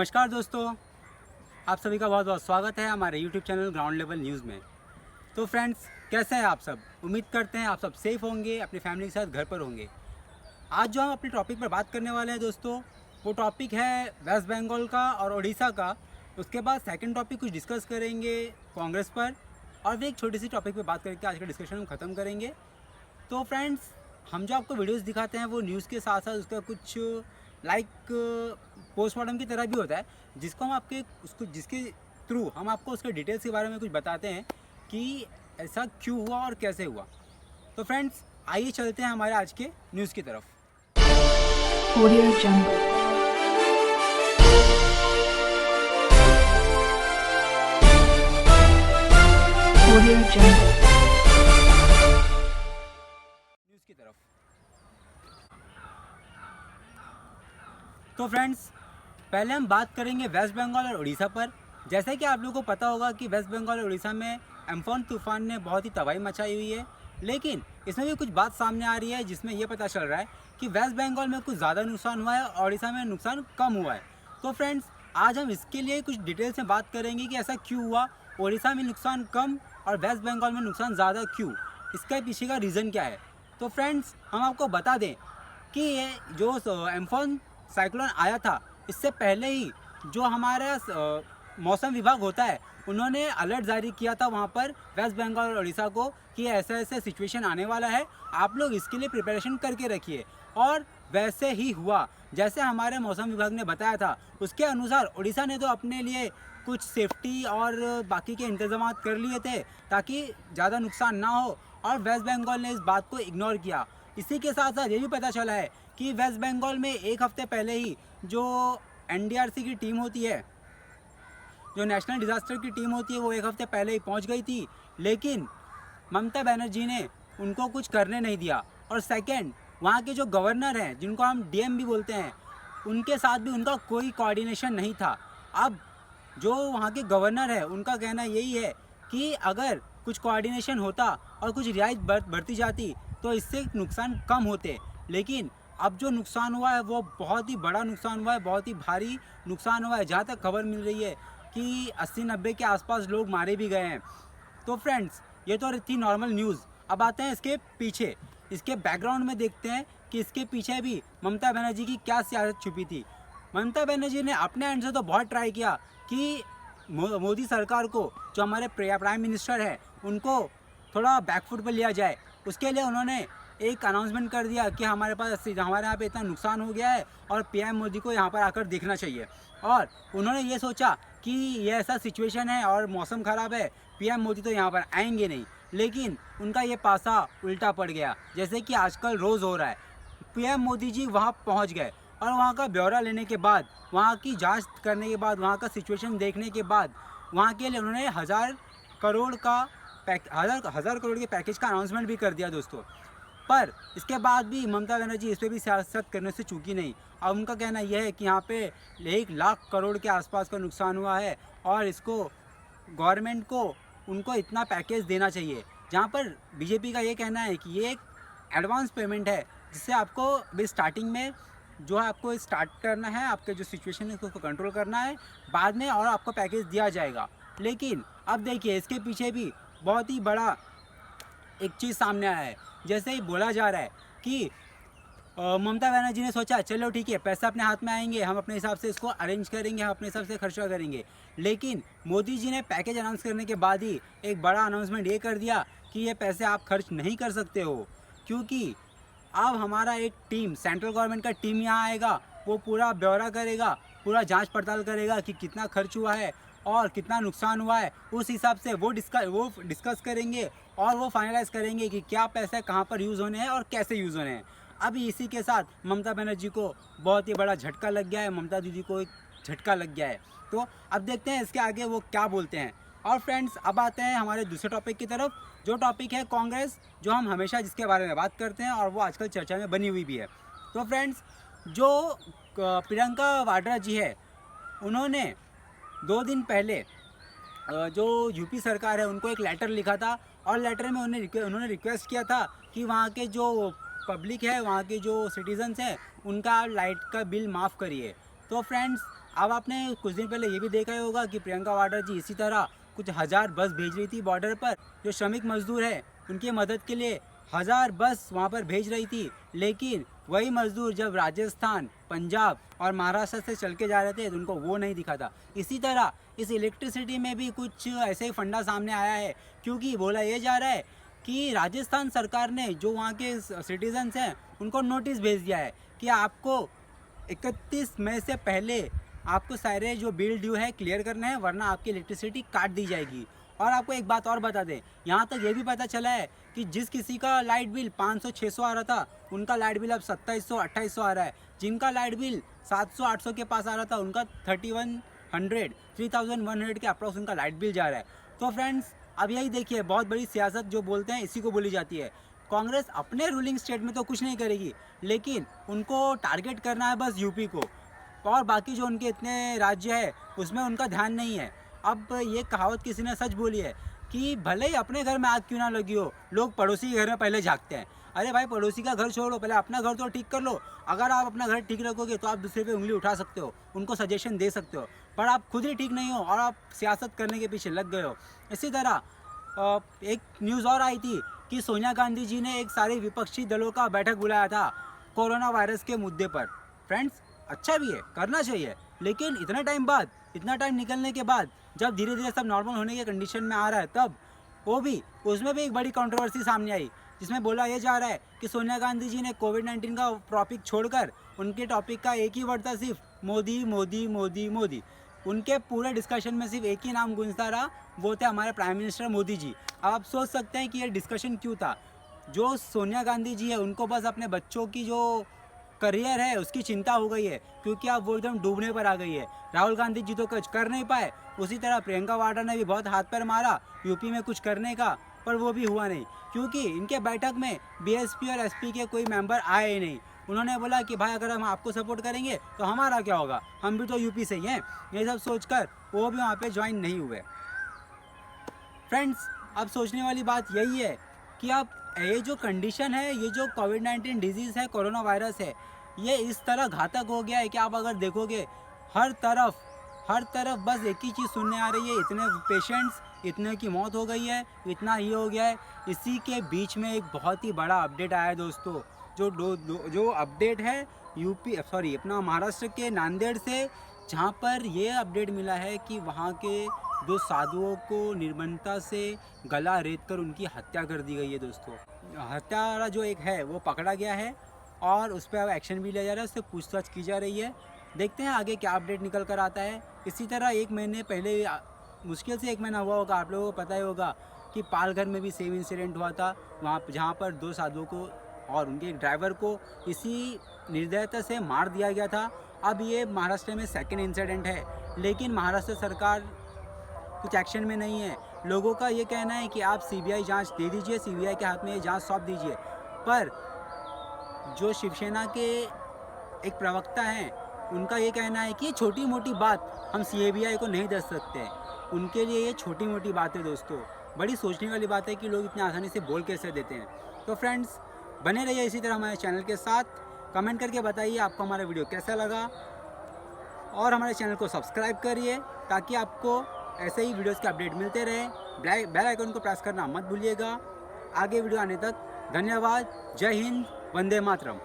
नमस्कार दोस्तों, आप सभी का बहुत बहुत स्वागत है हमारे YouTube channel ground level news में। तो फ्रेंड्स, कैसे हैं आप सब? उम्मीद करते हैं आप सब सेफ़ होंगे, अपनी फैमिली के साथ घर पर होंगे। आज जो हम अपने टॉपिक पर बात करने वाले हैं दोस्तों, वो टॉपिक है वेस्ट बंगाल का और उड़ीसा का। उसके बाद सेकंड टॉपिक कुछ डिस्कस करेंगे कांग्रेस पर, और भी एक छोटी सी टॉपिक पर बात करके आज का डिस्कशन हम ख़त्म करेंगे। तो फ्रेंड्स, हम जो आपको वीडियोस दिखाते हैं वो न्यूज़ के साथ साथ उसका कुछ लाइक पोस्टमार्टम की तरह भी होता है, जिसको हम आपके उसको जिसके थ्रू हम आपको उसके डिटेल्स के बारे में कुछ बताते हैं कि ऐसा क्यों हुआ और कैसे हुआ। तो फ्रेंड्स, आइए चलते हैं हमारे आज के न्यूज़ की तरफ। Audio Jungle. Audio Jungle. News की तरफ। तो फ्रेंड्स, पहले हम बात करेंगे वेस्ट बंगाल और उड़ीसा पर। जैसे कि आप लोगों को पता होगा कि वेस्ट बंगाल और उड़ीसा में एम्फन तूफान ने बहुत ही तबाही मचाई हुई है, लेकिन इसमें भी कुछ बात सामने आ रही है जिसमें यह पता चल रहा है कि वेस्ट बंगाल में कुछ ज़्यादा नुकसान हुआ है और उड़ीसा में नुकसान कम हुआ है। तो फ्रेंड्स, आज हम इसके लिए कुछ डिटेल्स में बात करेंगे कि ऐसा क्यों हुआ, उड़ीसा में नुकसान कम और वेस्ट बंगाल में नुकसान ज़्यादा क्यों, इसके पीछे का रीज़न क्या है। तो फ्रेंड्स, हम आपको बता दें कि ये जो एम्फन साइक्लोन आया था, इससे पहले ही जो हमारा मौसम विभाग होता है, उन्होंने अलर्ट जारी किया था वहाँ पर वेस्ट बंगाल और उड़ीसा को कि ऐसा ऐसा सिचुएशन आने वाला है, आप लोग इसके लिए प्रिपरेशन करके रखिए। और वैसे ही हुआ, जैसे हमारे मौसम विभाग ने बताया था उसके अनुसार उड़ीसा ने तो अपने लिए कुछ सेफ्टी और बाकी के इंतजाम कर लिए थे ताकि ज़्यादा नुकसान ना हो, और वेस्ट बंगाल ने इस बात को इग्नोर किया। इसी के साथ साथ ये भी पता चला है कि वेस्ट बंगाल में एक हफ्ते पहले ही जो एनडीआरसी की टीम होती है, जो नेशनल डिज़ास्टर की टीम होती है, वो एक हफ्ते पहले ही पहुंच गई थी, लेकिन ममता बनर्जी ने उनको कुछ करने नहीं दिया। और सेकंड, वहाँ के जो गवर्नर हैं, जिनको हम डीएम भी बोलते हैं, उनके साथ भी उनका कोई कोऑर्डिनेशन नहीं था। अब जो वहाँ के गवर्नर है, उनका कहना यही है कि अगर कुछ कोऑर्डिनेशन होता और कुछ रियायत बरती जाती तो इससे नुकसान कम होते, लेकिन अब जो नुकसान हुआ है वो बहुत ही बड़ा नुकसान हुआ है, बहुत ही भारी नुकसान हुआ है। जहाँ तक खबर मिल रही है कि 80-90 के आसपास लोग मारे भी गए हैं। तो फ्रेंड्स, ये तो थी नॉर्मल न्यूज़। अब आते हैं इसके पीछे, इसके बैकग्राउंड में देखते हैं कि इसके पीछे भी ममता बनर्जी की क्या सियासत छुपी थी। ममता बनर्जी ने अपने एंड से तो बहुत ट्राई किया कि मोदी सरकार को, जो हमारे प्राइम मिनिस्टर है, उनको थोड़ा बैकफुट पर लिया जाए। उसके लिए उन्होंने एक अनाउंसमेंट कर दिया कि हमारे यहाँ पे इतना नुकसान हो गया है और पीएम मोदी को यहाँ पर आकर देखना चाहिए। और उन्होंने ये सोचा कि ये ऐसा सिचुएशन है और मौसम ख़राब है, पीएम मोदी तो यहाँ पर आएंगे नहीं, लेकिन उनका ये पासा उल्टा पड़ गया, जैसे कि आजकल रोज़ हो रहा है। पीएम मोदी जी वहाँ पहुँच गए और वहाँ का ब्यौरा लेने के बाद, वहाँ की जांच करने के बाद, वहाँ का सिचुएशन देखने के बाद, वहाँ के लिए उन्होंने 1000 करोड़ के पैकेज का अनाउंसमेंट भी कर दिया दोस्तों। पर इसके बाद भी ममता बनर्जी इस पर भी सियासत करने से चूकी नहीं। अब उनका कहना यह है कि यहाँ पे 1 लाख करोड़ के आसपास का नुकसान हुआ है और इसको गवर्नमेंट को उनको इतना पैकेज देना चाहिए। जहाँ पर बीजेपी का ये कहना है कि ये एक एडवांस पेमेंट है, जिससे आपको अभी स्टार्टिंग में जो है आपको स्टार्ट करना है, आपके जो सिचुएशन है उसको कंट्रोल करना है, बाद में और आपको पैकेज दिया जाएगा। लेकिन अब देखिए, इसके पीछे भी बहुत ही बड़ा एक चीज़ सामने आया है। जैसे ही बोला जा रहा है कि ममता बनर्जी ने सोचा चलो ठीक है, पैसा अपने हाथ में आएंगे, हम अपने हिसाब से इसको अरेंज करेंगे, हम अपने हिसाब से खर्चा करेंगे। लेकिन मोदी जी ने पैकेज अनाउंस करने के बाद ही एक बड़ा अनाउंसमेंट ये कर दिया कि ये पैसे आप खर्च नहीं कर सकते हो, क्योंकि अब हमारा एक टीम, सेंट्रल गवर्नमेंट का टीम यहाँ आएगा, वो पूरा ब्यौरा करेगा, पूरा जांच पड़ताल करेगा कि कितना खर्च हुआ है और कितना नुकसान हुआ है। उस हिसाब से वो डिस्कस करेंगे और वो फाइनलाइज़ करेंगे कि क्या पैसे कहाँ पर यूज़ होने हैं और कैसे यूज़ होने हैं। अभी इसी के साथ ममता बनर्जी को बहुत ही बड़ा झटका लग गया है, ममता दीदी को एक झटका लग गया है। तो अब देखते हैं इसके आगे वो क्या बोलते हैं। और फ्रेंड्स, अब आते हैं हमारे दूसरे टॉपिक की तरफ, जो टॉपिक है कांग्रेस, जो हम हमेशा जिसके बारे में बात करते हैं और वो आजकल चर्चा में बनी हुई भी है। तो फ्रेंड्स, जो प्रियंका वाड्रा जी है, उन्होंने 2 दिन पहले जो यूपी सरकार है उनको एक लेटर लिखा था, और लेटर में उन्होंने रिक्वेस्ट किया था कि वहाँ के जो पब्लिक है, वहाँ के जो सिटीजन्स हैं, उनका लाइट का बिल माफ़ करिए। तो फ्रेंड्स, अब आपने कुछ दिन पहले ये भी देखा ही होगा कि प्रियंका वाड्रा जी इसी तरह कुछ 1000 बस भेज रही थी बॉर्डर पर, जो श्रमिक मजदूर है उनकी मदद के लिए 1000 बस वहाँ पर भेज रही थी। लेकिन वही मजदूर जब राजस्थान, पंजाब और महाराष्ट्र से चल के जा रहे थे तो उनको वो नहीं दिखा था। इसी तरह इस इलेक्ट्रिसिटी में भी कुछ ऐसे ही फंडा सामने आया है, क्योंकि बोला ये जा रहा है कि राजस्थान सरकार ने जो वहाँ के सिटीजन्स हैं उनको नोटिस भेज दिया है कि आपको 31 मई से पहले आपको सारे जो बिल ड्यू है क्लियर करना है, वरना आपकी इलेक्ट्रिसिटी काट दी जाएगी। और आपको एक बात और बता दें, यहाँ तक ये भी पता चला है कि जिस किसी का लाइट बिल 500-600 आ रहा था, उनका लाइट बिल अब 2700-2800 आ रहा है। जिनका लाइट बिल 700-800 के पास आ रहा था, उनका 3100 के अप्रॉक्स उनका लाइट बिल जा रहा है। तो फ्रेंड्स, अब यही देखिए, बहुत बड़ी सियासत जो बोलते हैं इसी को बोली जाती है। कांग्रेस अपने रूलिंग स्टेट में तो कुछ नहीं करेगी, लेकिन उनको टारगेट करना है बस यूपी को, और बाकी जो उनके इतने राज्य है उसमें उनका ध्यान नहीं है। अब ये कहावत किसी ने सच बोली है कि भले ही अपने घर में आग क्यों ना लगी हो, लोग पड़ोसी के घर में पहले झांकते हैं। अरे भाई, पड़ोसी का घर छोड़ो, पहले अपना घर तो ठीक कर लो। अगर आप अपना घर ठीक रखोगे तो आप दूसरे पे उंगली उठा सकते हो, उनको सजेशन दे सकते हो, पर आप खुद ही ठीक नहीं हो और आप सियासत करने के पीछे लग गए हो। इसी तरह एक न्यूज़ और आई थी कि सोनिया गांधी जी ने एक सारे विपक्षी दलों का बैठक बुलाया था कोरोना वायरस के मुद्दे पर। फ्रेंड्स, अच्छा भी है, करना चाहिए, लेकिन इतना टाइम निकलने के बाद जब धीरे धीरे सब नॉर्मल होने के कंडीशन में आ रहा है, तब उसमें भी एक बड़ी कंट्रोवर्सी सामने आई, जिसमें बोला यह जा रहा है कि सोनिया गांधी जी ने कोविड-19 का टॉपिक छोड़कर उनके टॉपिक का एक ही वर्ड था, सिर्फ मोदी मोदी मोदी मोदी। उनके पूरे डिस्कशन में सिर्फ एक ही नाम गूंजता रहा, वो थे हमारे प्राइम मिनिस्टर मोदी जी। अब आप सोच सकते हैं कि ये डिस्कशन क्यों था। जो सोनिया गांधी जी है, उनको बस अपने बच्चों की जो करियर है उसकी चिंता हो गई है, क्योंकि अब वो एकदम डूबने पर आ गई है। राहुल गांधी जी तो कुछ कर नहीं पाए, उसी तरह प्रियंका वाड्रा ने भी बहुत हाथ पैर मारा यूपी में कुछ करने का, पर वो भी हुआ नहीं, क्योंकि इनके बैठक में बीएसपी और एसपी के कोई मेंबर आए ही नहीं। उन्होंने बोला कि भाई, अगर हम आपको सपोर्ट करेंगे तो हमारा क्या होगा, हम भी तो यूपी से ही हैं। ये सब सोचकर वो भी वहाँ पे ज्वाइन नहीं हुए। फ्रेंड्स, अब सोचने वाली बात यही है कि अब ये जो कंडीशन है, ये जो कोविड-19 डिजीज़ है, कोरोना वायरस है, ये इस तरह घातक हो गया है कि आप अगर देखोगे हर तरफ बस एक ही चीज़ सुनने आ रही है, इतने पेशेंट्स, इतने की मौत हो गई है, इतना ये हो गया है। इसी के बीच में एक बहुत ही बड़ा अपडेट आया है दोस्तों, जो अपडेट है अपना महाराष्ट्र के नांदेड़ से, जहाँ पर ये अपडेट मिला है कि वहाँ के 2 साधुओं को निर्ममता से गला रेत कर उनकी हत्या कर दी गई है दोस्तों। हत्यारा जो एक है वो पकड़ा गया है और उस पर अब एक्शन भी लिया जा रहा है, उससे पूछताछ की जा रही है। देखते हैं आगे क्या अपडेट निकल कर आता है। इसी तरह 1 महीने पहले, मुश्किल से 1 महीना हुआ होगा, आप लोगों को पता ही होगा कि पालघर में भी सेम इंसिडेंट हुआ था, वहाँ जहाँ पर 2 साधुओं को और उनके एक ड्राइवर को इसी निर्दयता से मार दिया गया था। अब ये महाराष्ट्र में सेकेंड इंसिडेंट है, लेकिन महाराष्ट्र सरकार कुछ एक्शन में नहीं है। लोगों का ये कहना है कि आप सीबीआई जांच दे दीजिए, सीबीआई के हाथ में ये जांच सौंप दीजिए, पर जो शिवसेना के एक प्रवक्ता हैं, उनका ये कहना है कि ये छोटी मोटी बात हम सीबीआई को नहीं दे सकते। उनके लिए ये छोटी मोटी बात है दोस्तों। बड़ी सोचने वाली बात है कि लोग इतनी आसानी से बोल कैसे देते हैं। तो फ्रेंड्स, बने रहिए इसी तरह हमारे चैनल के साथ। कमेंट करके बताइए आपको हमारा वीडियो कैसा लगा, और हमारे चैनल को सब्सक्राइब करिए ताकि आपको ऐसे ही वीडियोस के अपडेट मिलते रहे। बेल आइकन को प्रेस करना मत भूलिएगा। आगे वीडियो आने तक धन्यवाद। जय हिंद, वंदे मातरम।